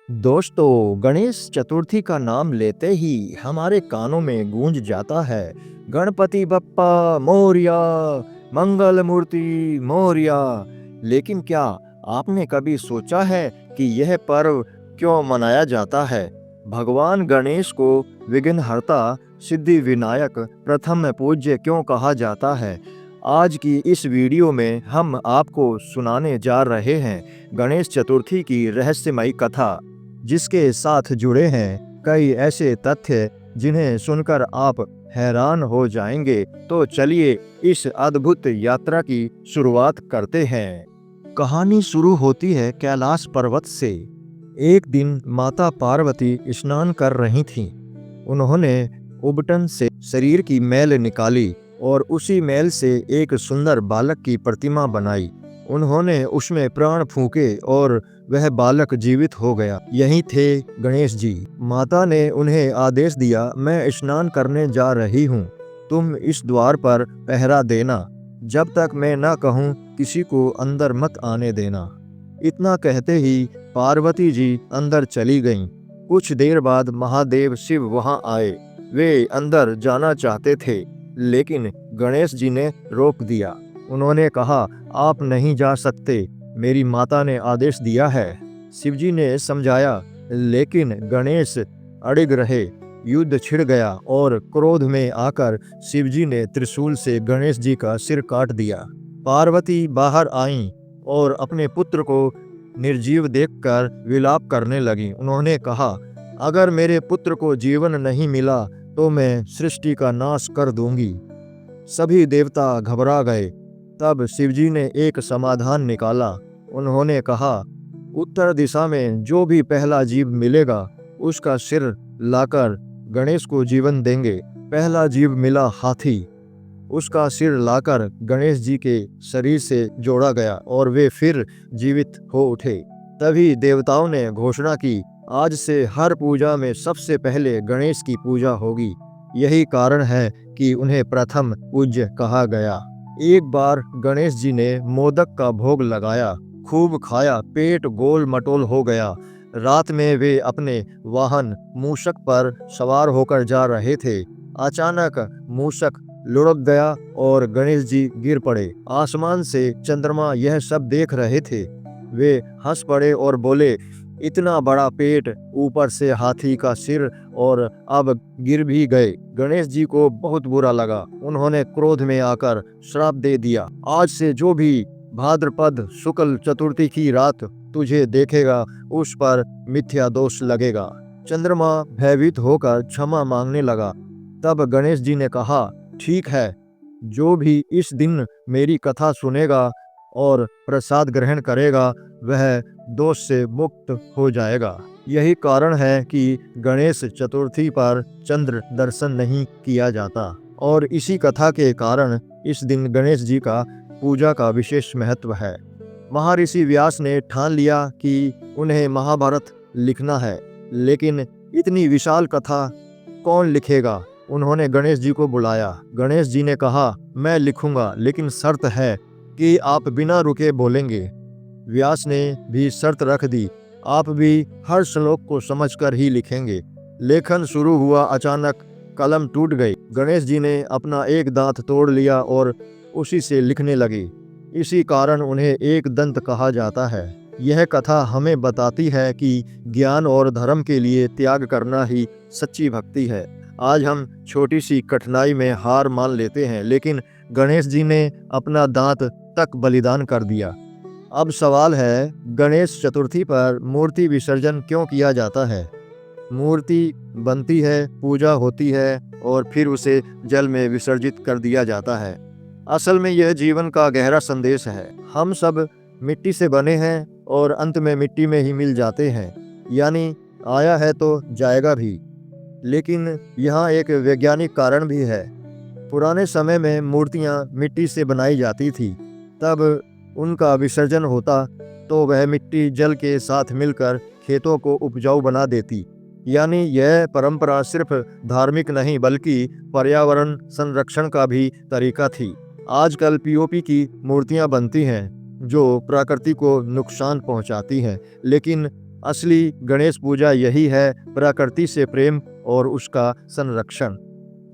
दोस्तों, गणेश चतुर्थी का नाम लेते ही हमारे कानों में गूंज जाता है गणपति बप्पा मोरिया, मंगल मूर्ति मोरिया। लेकिन क्या आपने कभी सोचा है कि यह पर्व क्यों मनाया जाता है? भगवान गणेश को विघ्नहर्ता, सिद्धि विनायक, प्रथम पूज्य क्यों कहा जाता है? आज की इस वीडियो में हम आपको सुनाने जा रहे हैं गणेश चतुर्थी की रहस्यमयी कथा, जिसके साथ जुड़े हैं कई ऐसे तथ्य जिन्हें सुनकर आप हैरान हो जाएंगे। तो चलिए इस अद्भुत यात्रा की शुरुआत करते हैं। कहानी शुरू होती है कैलाश पर्वत से। एक दिन माता पार्वती स्नान कर रही थीं। उन्होंने उबटन से शरीर की मैल निकाली और उसी मैल से एक सुंदर बालक की प्रतिमा बनाई। उन्होंने उसमें प्राण फूंके और वह बालक जीवित हो गया। यही थे गणेश जी। माता ने उन्हें आदेश दिया, मैं स्नान करने जा रही हूँ, तुम इस द्वार पर पहरा देना। जब तक मैं न कहूँ किसी को अंदर मत आने देना। इतना कहते ही पार्वती जी अंदर चली गईं। कुछ देर बाद महादेव शिव वहां आए। वे अंदर जाना चाहते थे, लेकिन गणेश जी ने रोक दिया। उन्होंने कहा, आप नहीं जा सकते, मेरी माता ने आदेश दिया है। शिवजी ने समझाया, लेकिन गणेश अड़िग रहे। युद्ध छिड़ गया और क्रोध में आकर शिवजी ने त्रिशूल से गणेश जी का सिर काट दिया। पार्वती बाहर आईं और अपने पुत्र को निर्जीव देखकर विलाप करने लगी। उन्होंने कहा, अगर मेरे पुत्र को जीवन नहीं मिला तो मैं सृष्टि का नाश कर दूंगी। सभी देवता घबरा गए। तब शिवजी ने एक समाधान निकाला। उन्होंने कहा, उत्तर दिशा में जो भी पहला जीव मिलेगा उसका सिर लाकर गणेश को जीवन देंगे। पहला जीव मिला हाथी। उसका सिर लाकर गणेश जी के शरीर से जोड़ा गया और वे फिर जीवित हो उठे। तभी देवताओं ने घोषणा की, आज से हर पूजा में सबसे पहले गणेश की पूजा होगी। यही कारण है कि उन्हें प्रथम पूज्य कहा गया। एक बार गणेश जी ने मोदक का भोग लगाया, खूब खाया, पेट गोल मटोल हो गया। रात में वे अपने वाहन मूषक पर सवार होकर जा रहे थे। अचानक मूषक लुढ़क गया और गणेश जी गिर पड़े। आसमान से चंद्रमा यह सब देख रहे थे। वे हंस पड़े और बोले, इतना बड़ा पेट, ऊपर से हाथी का सिर, और अब गिर भी गए। गणेश जी को बहुत बुरा लगा। उन्होंने क्रोध में आकर श्राप दे दिया, आज से जो भी भाद्रपद शुक्ल चतुर्थी की रात तुझे देखेगा उस पर मिथ्या दोष लगेगा। चंद्रमा भयभीत होकर क्षमा मांगने लगा। तब गणेश जी ने कहा, ठीक है, जो भी इस दिन मेरी कथा सुनेगा और प्रसाद ग्रहण करेगा वह दोष से मुक्त हो जाएगा। यही कारण है कि गणेश चतुर्थी पर चंद्र दर्शन नहीं किया जाता और इसी कथा के कारण इस दिन गणेश जी का पूजा का विशेष महत्व है। महर्षि व्यास ने ठान लिया कि उन्हें महाभारत लिखना है, लेकिन इतनी विशाल कथा कौन लिखेगा? उन्होंने गणेश जी को बुलाया। गणेश जी ने कहा, मैं लिखूंगा, लेकिन शर्त है कि आप बिना रुके बोलेंगे। व्यास ने भी शर्त रख दी, आप भी हर श्लोक को समझकर ही लिखेंगे। लेखन शुरू हुआ। अचानक कलम टूट गई। गणेश जी ने अपना एक दांत तोड़ लिया और उसी से लिखने लगे। इसी कारण उन्हें एक दंत कहा जाता है। यह कथा हमें बताती है कि ज्ञान और धर्म के लिए त्याग करना ही सच्ची भक्ति है। आज हम छोटी सी कठिनाई में हार मान लेते हैं, लेकिन गणेश जी ने अपना दांत तक बलिदान कर दिया। अब सवाल है, गणेश चतुर्थी पर मूर्ति विसर्जन क्यों किया जाता है? मूर्ति बनती है, पूजा होती है और फिर उसे जल में विसर्जित कर दिया जाता है। असल में यह जीवन का गहरा संदेश है। हम सब मिट्टी से बने हैं और अंत में मिट्टी में ही मिल जाते हैं, यानी आया है तो जाएगा भी। लेकिन यहाँ एक वैज्ञानिक कारण भी है। पुराने समय में मूर्तियाँ मिट्टी से बनाई जाती थी। तब उनका विसर्जन होता तो वह मिट्टी जल के साथ मिलकर खेतों को उपजाऊ बना देती। यानी यह परंपरा सिर्फ धार्मिक नहीं बल्कि पर्यावरण संरक्षण का भी तरीका थी। आजकल पीओपी की मूर्तियां बनती हैं जो प्रकृति को नुकसान पहुंचाती हैं, लेकिन असली गणेश पूजा यही है, प्रकृति से प्रेम और उसका संरक्षण।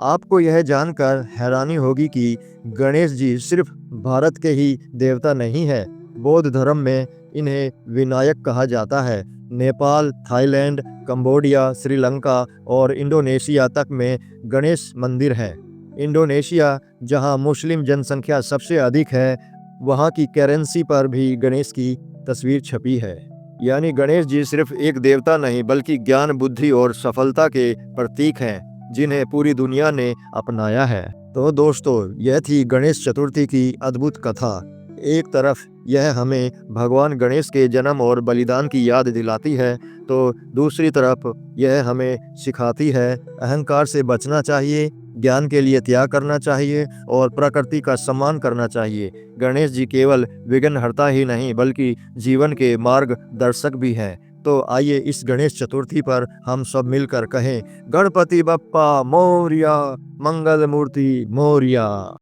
आपको यह जानकर हैरानी होगी कि गणेश जी सिर्फ भारत के ही देवता नहीं है। बौद्ध धर्म में इन्हें विनायक कहा जाता है। नेपाल, थाईलैंड, कंबोडिया, श्रीलंका और इंडोनेशिया तक में गणेश मंदिर हैं। इंडोनेशिया, जहां मुस्लिम जनसंख्या सबसे अधिक है, वहां की करेंसी पर भी गणेश की तस्वीर छपी है। यानी गणेश जी सिर्फ एक देवता नहीं बल्कि ज्ञान, बुद्धि और सफलता के प्रतीक हैं, जिन्हें पूरी दुनिया ने अपनाया है। तो दोस्तों, यह थी गणेश चतुर्थी की अद्भुत कथा। एक तरफ यह हमें भगवान गणेश के जन्म और बलिदान की याद दिलाती है, तो दूसरी तरफ यह हमें सिखाती है अहंकार से बचना चाहिए, ज्ञान के लिए त्याग करना चाहिए और प्रकृति का सम्मान करना चाहिए। गणेश जी केवल विघ्नहर्ता ही नहीं बल्कि जीवन के मार्गदर्शक भी हैं। तो आइए इस गणेश चतुर्थी पर हम सब मिलकर कहें, गणपति बप्पा मोरया, मंगल मूर्ति मोरया।